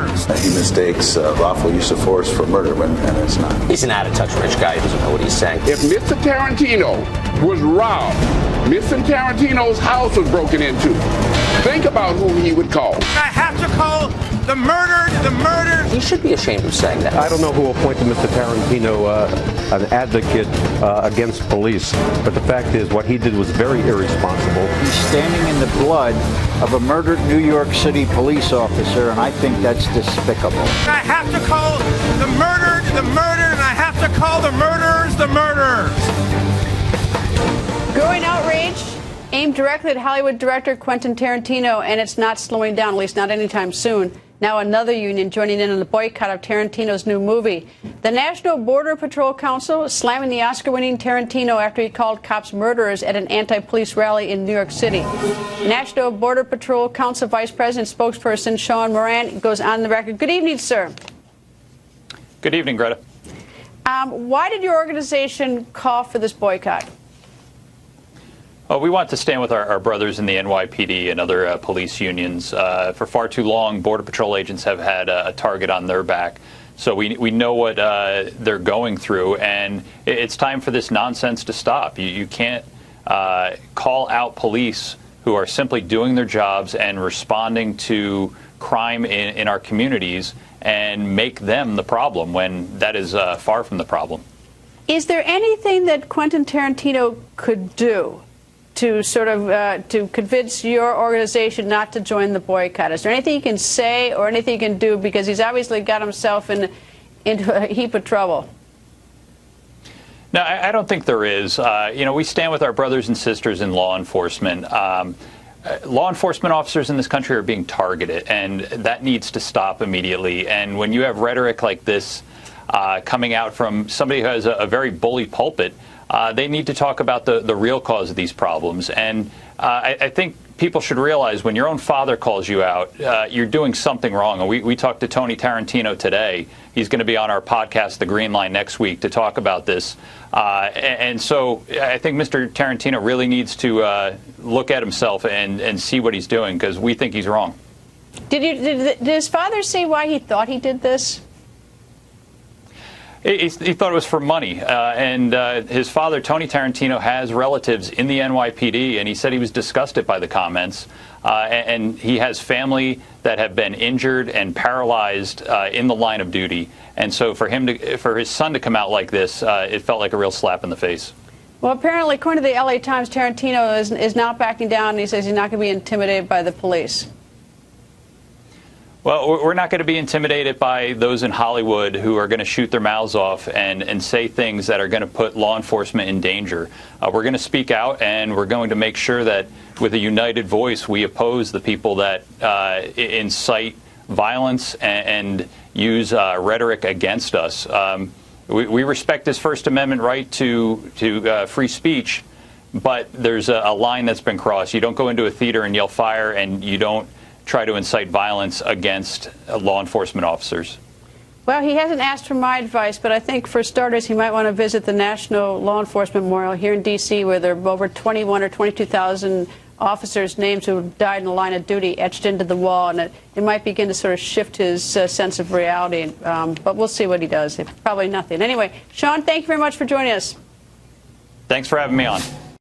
murders. He mistakes lawful use of force for murder and it's not. He's an out-of-touch rich guy who doesn't know what he's saying. If Mr. Tarantino was robbed, Mr. Tarantino's house was broken into, think about who he would call. I have to call the murdered the murdered. He should be ashamed of saying that. I don't know who appointed Mr. Tarantino an advocate against police, but the fact is what he did was very irresponsible. He's standing in the blood of a murdered New York City police officer, and I think that's despicable. I have to call the murdered, and I have to call the murderers the murderers. Growing outrage aimed directly at Hollywood director Quentin Tarantino, and it's not slowing down, at least not anytime soon. Now another union joining in on the boycott of Tarantino's new movie. The National Border Patrol Council slamming the Oscar-winning Tarantino after he called cops murderers at an anti-police rally in New York City. National Border Patrol Council Vice President spokesperson Sean Moran goes on the record. Good evening, sir. Good evening, Greta. Why did your organization call for this boycott? We want to stand with our brothers in the NYPD and other police unions. For far too long, Border Patrol agents have had a target on their back. So we know what they're going through, and it's time for this nonsense to stop. You can't call out police who are simply doing their jobs and responding to crime in our communities and make them the problem when that is far from the problem. Is there anything that Quentin Tarantino could do to sort of to convince your organization not to join the boycott? Is there anything you can say or anything you can do, because he's obviously got himself into a heap of trouble? No, I don't think there is. We stand with our brothers and sisters in law enforcement. Law enforcement officers in this country are being targeted, and that needs to stop immediately. And when you have rhetoric like this coming out from somebody who has a very bully pulpit, they need to talk about the real cause of these problems. And I think people should realize when your own father calls you out, you're doing something wrong. And we talked to Tony Tarantino today. He's going to be on our podcast, The Green Line, next week to talk about this. And so I think Mr. Tarantino really needs to look at himself and see what he's doing, because we think he's wrong. Did his father say why he thought he did this? He thought it was for money, and his father, Tony Tarantino, has relatives in the NYPD, and he said he was disgusted by the comments, and he has family that have been injured and paralyzed in the line of duty, and so for his son to come out like this, it felt like a real slap in the face. Well, apparently, according to the LA Times, Tarantino is not backing down, and he says he's not going to be intimidated by the police. Well, we're not going to be intimidated by those in Hollywood who are going to shoot their mouths off and say things that are going to put law enforcement in danger. We're going to speak out, and we're going to make sure that with a united voice, we oppose the people that incite violence and use rhetoric against us. We respect this First Amendment right to free speech, but there's a line that's been crossed. You don't go into a theater and yell fire, and you don't try to incite violence against law enforcement officers. Well, he hasn't asked for my advice, but I think for starters he might want to visit the National Law Enforcement Memorial here in D.C., where there are over 21 or 22,000 officers' names who died in the line of duty etched into the wall, and it might begin to sort of shift his sense of reality. But we'll see what he does. Probably nothing. Anyway, Sean, thank you very much for joining us. Thanks for having me on.